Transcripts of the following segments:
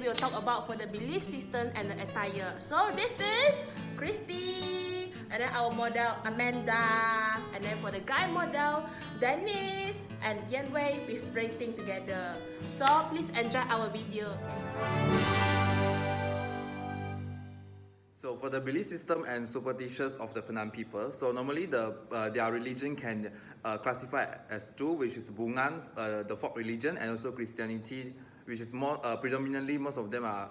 we will talk about for the belief system and the attire. So this is Christy, and then our model Amanda, and then for the guy model Dennis and Yanwei with rating together. So please enjoy our video. So for the belief system and superstitions of the Penan people, so normally their religion can classify as two, which is Bungan, the folk religion, and also Christianity, which is more predominantly most of them are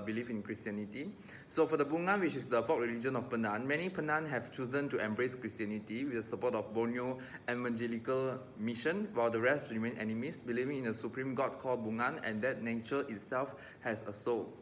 believe in Christianity. So for the Bungan, which is the folk religion of Penan, many Penan have chosen to embrace Christianity with the support of Borneo Evangelical Mission, while the rest remain enemies, believing in a supreme God called Bungan and that nature itself has a soul.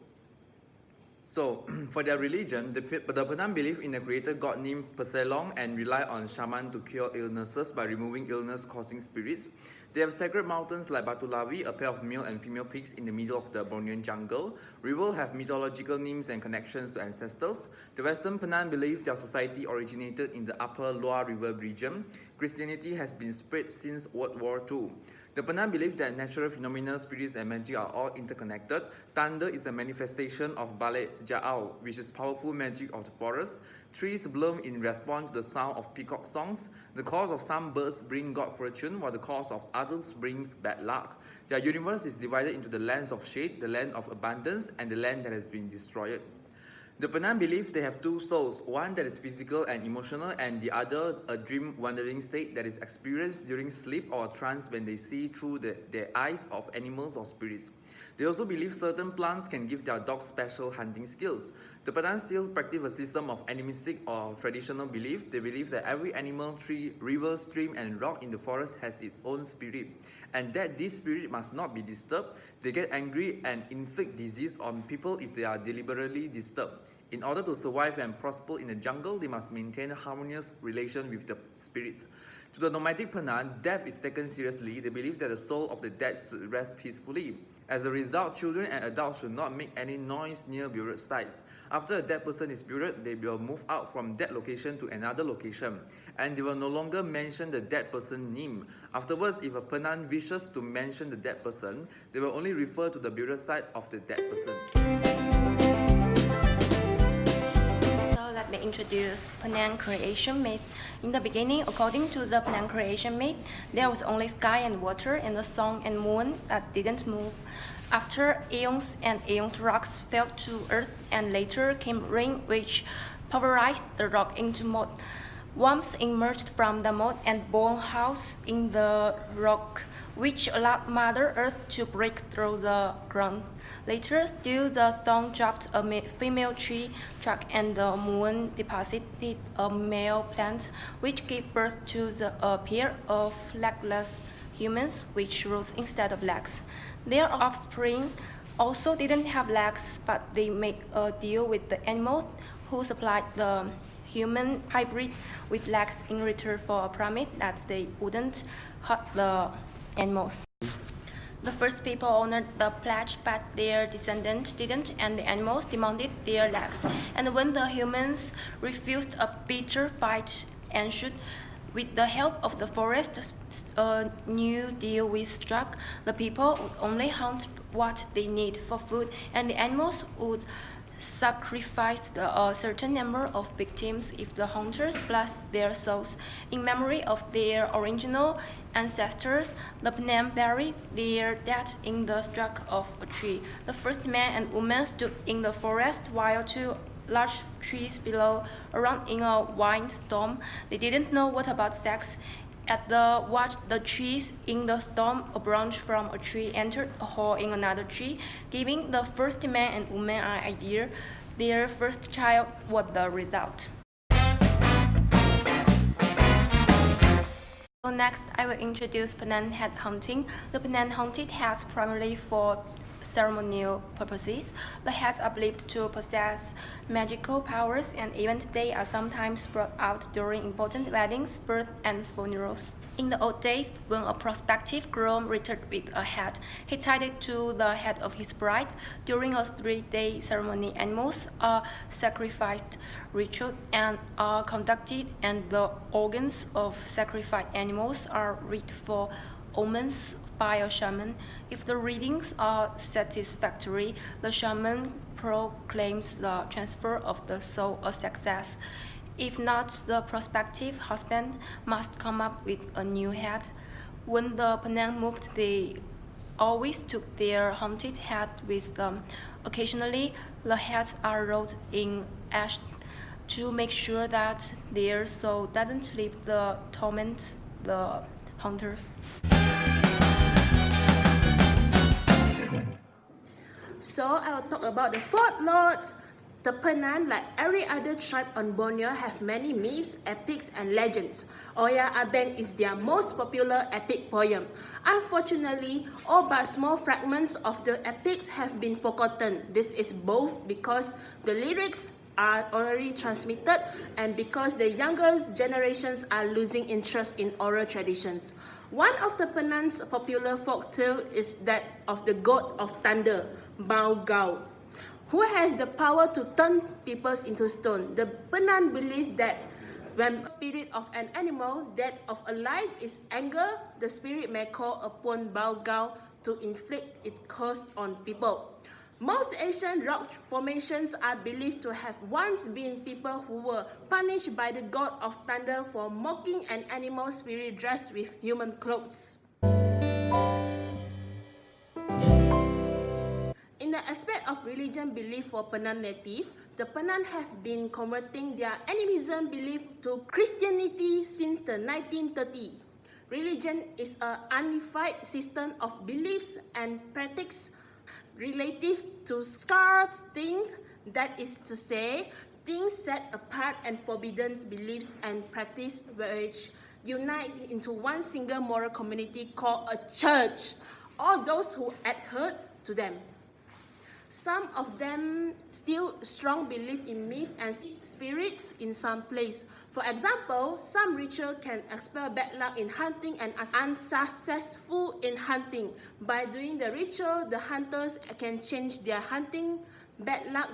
So, for their religion, the Penan believe in a creator god named Peselong and rely on shaman to cure illnesses by removing illness-causing spirits. They have sacred mountains like Batu Lawi, a pair of male and female pigs in the middle of the Bornean jungle. Rivers have mythological names and connections to ancestors. The Western Penan believe their society originated in the upper Loire River region. Christianity has been spread since World War II. The Penan believe that natural phenomena, spirits and magic are all interconnected. Thunder is a manifestation of Balai Ja'au, which is powerful magic of the forest. Trees bloom in response to the sound of peacock songs. The cause of some birds bring God fortune, while the cause of others brings bad luck. Their universe is divided into the lands of shade, the land of abundance, and the land that has been destroyed. The Penan believe they have two souls, one that is physical and emotional, and the other a dream wandering state that is experienced during sleep or trance when they see through their eyes of animals or spirits. They also believe certain plants can give their dogs special hunting skills. The Penan still practice a system of animistic or traditional belief. They believe that every animal, tree, river, stream, and rock in the forest has its own spirit, and that this spirit must not be disturbed. They get angry and inflict disease on people if they are deliberately disturbed. In order to survive and prosper in the jungle, they must maintain a harmonious relation with the spirits. To the nomadic Penan, death is taken seriously. They believe that the soul of the dead should rest peacefully. As a result, children and adults should not make any noise near burial sites. After a dead person is buried, they will move out from that location to another location, and they will no longer mention the dead person's name. Afterwards, if a Penan wishes to mention the dead person, they will only refer to the burial site of the dead person. Let me introduce Penan creation myth. In the beginning, according to the Penan creation myth, there was only sky and water and the sun and moon that didn't move. After eons and eons, rocks fell to earth, and later came rain, which pulverized the rock into mud. Worms emerged from the mud and bore holes in the rock, which allowed Mother Earth to break through the ground. Later, still the sun dropped a female tree trunk, and the moon deposited a male plant, which gave birth to a pair of legless humans, which rose instead of legs. Their offspring also didn't have legs, but they made a deal with the animals who supplied the human hybrid with legs in return for a promise that they wouldn't hurt the animals. The first people honored the pledge, but their descendants didn't, and the animals demanded their legs. And when the humans refused, a bitter fight ensued. With the help of the forest, a new deal was struck. The people would only hunt what they need for food, and the animals would sacrifice a certain number of victims if the hunters blessed their souls. In memory of their original ancestors, the Penan buried their dead in the trunk of a tree. The first man and woman stood in the forest while two large trees below around in a windstorm. They didn't know what about sex. At the watch the trees in the storm, a branch from a tree entered a hole in another tree, giving the first man and woman an idea. Their first child was the result. So next, I will introduce Penan head hunting. The Penan hunted heads primarily for ceremonial purposes. The heads are believed to possess magical powers, and even today are sometimes brought out during important weddings, births, and funerals. In the old days, when a prospective groom returned with a head, he tied it to the head of his bride. During a 3-day ceremony, animals are sacrificed, rituals and are conducted, and the organs of sacrificed animals are read for omens by a shaman. If the readings are satisfactory, the shaman proclaims the transfer of the soul a success. If not, the prospective husband must come up with a new hat. When the Penan moved, they always took their haunted hat with them. Occasionally, the hats are rolled in ash to make sure that their soul doesn't leave the torment the hunter. So I will talk about the folklore. The Penan, like every other tribe on Borneo, have many myths, epics, and legends. Oya Abeng is their most popular epic poem. Unfortunately, all but small fragments of the epics have been forgotten. This is both because the lyrics are already transmitted and because the younger generations are losing interest in oral traditions. One of the Penan's popular folk tale is that of the god of thunder, Bao Gao, who has the power to turn people into stone. The Penan believe that when the spirit of an animal, that of a life is anger, the spirit may call upon Bao Gao to inflict its curse on people. Most ancient rock formations are believed to have once been people who were punished by the god of thunder for mocking an animal spirit dressed with human clothes. In the aspect of religion belief for Penan native, the Penan have been converting their animism belief to Christianity since the 1930s. Religion is a unified system of beliefs and practices relative to sacred things, that is to say, things set apart and forbidden beliefs and practice which unite into one single moral community called a church, or those who adhere to them. Some of them still strong belief in myth and spirits in some place. For example, some ritual can expel bad luck in hunting and are unsuccessful in hunting. By doing the ritual, the hunters can change their hunting bad luck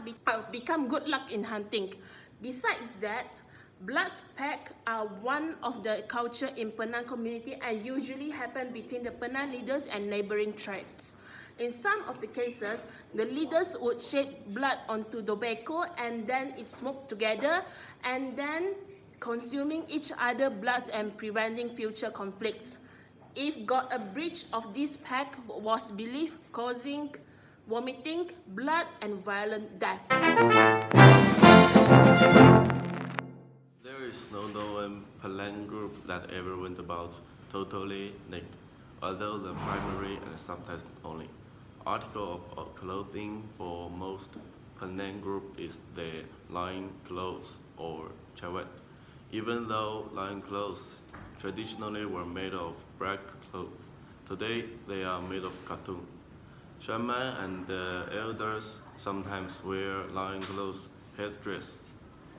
become good luck in hunting. Besides that, blood pact are one of the culture in Penan community and usually happen between the Penan leaders and neighboring tribes. In some of the cases, the leaders would shed blood onto tobacco and then it smoked together and then consuming each other blood and preventing future conflicts. If got a breach of this pact was believed causing vomiting, blood and violent death. There is no known Penan group that ever went about totally naked, although the primary and sometimes only article of clothing for most Penan group is the loin clothes or chawet. Even though loin clothes traditionally were made of black cloth, today they are made of cotton. Shaman and the elders sometimes wear loin clothes headdress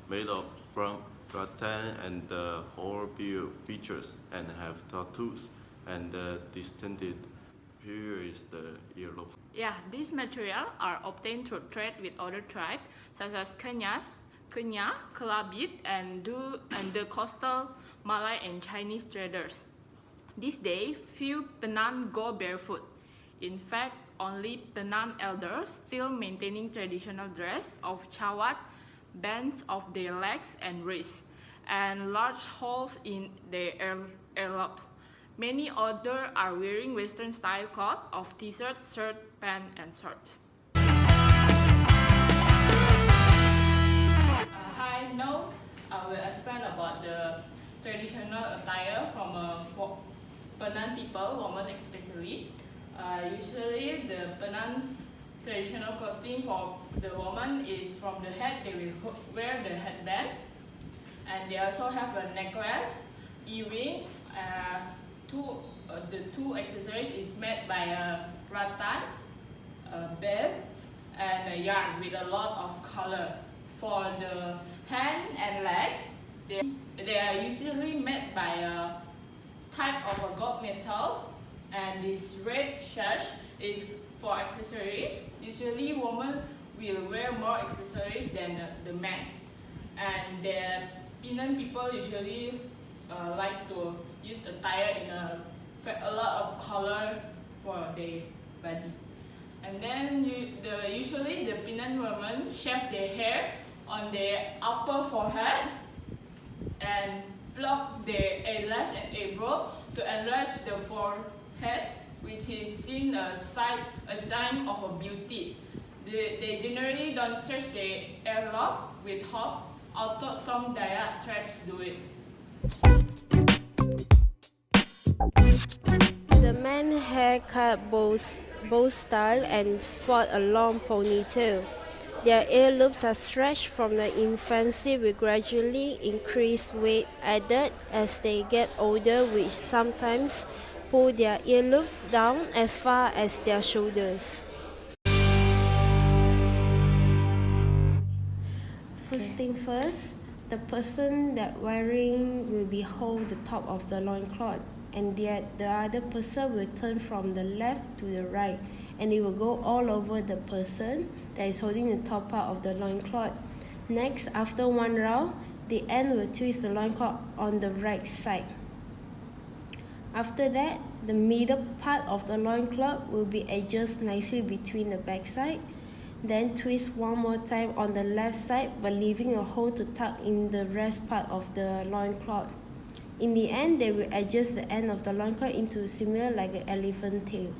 made of from rattan and hornbill features and have tattoos and distinctive here is the earlobe. Yeah, these materials are obtained through trade with other tribes such as Kenyas, Kenya, Kelabit, and the coastal Malay and Chinese traders. This day, few Penan go barefoot. In fact, only Penan elders still maintaining traditional dress of chawat, bands of their legs and wrists, and large holes in their earlobes. Many others are wearing Western style clothes of t-shirt, shirt, pants, and shorts. Hi, now I will explain about the traditional attire from Penan people, women especially. Usually the Penan traditional clothing for the woman is from the head, they will wear the headband, and they also have a necklace, earring. The two accessories is made by rattan, belts, and a yarn with a lot of color. For the hand and legs, they are usually made by a type of a gold metal, and this red sash is for accessories. Usually women will wear more accessories than the men, and the Penan people usually like to use attire in a lot of color for their body. And then usually the Penan women shave their hair on their upper forehead and pluck their eyelash and eyebrow to enlarge the forehead, which is seen a sign of a beauty. They generally don't stretch their hairlock with hoops, although some Dayak tribes do it. The men haircut bow style and sport a long ponytail. Their ear loops are stretched from the infancy with gradually increased weight added as they get older, which sometimes pull their ear loops down as far as their shoulders. First thing first, the person that wearing will be hold the top of the loincloth, and the other person will turn from the left to the right, and it will go all over the person that is holding the top part of the loincloth. Next, after one round, the end will twist the loincloth on the right side. After that, the middle part of the loincloth will be adjusted nicely between the back side. Then twist one more time on the left side, but leaving a hole to tuck in the rest part of the loincloth. In the end, they will adjust the end of the loincloth into similar like an elephant tail.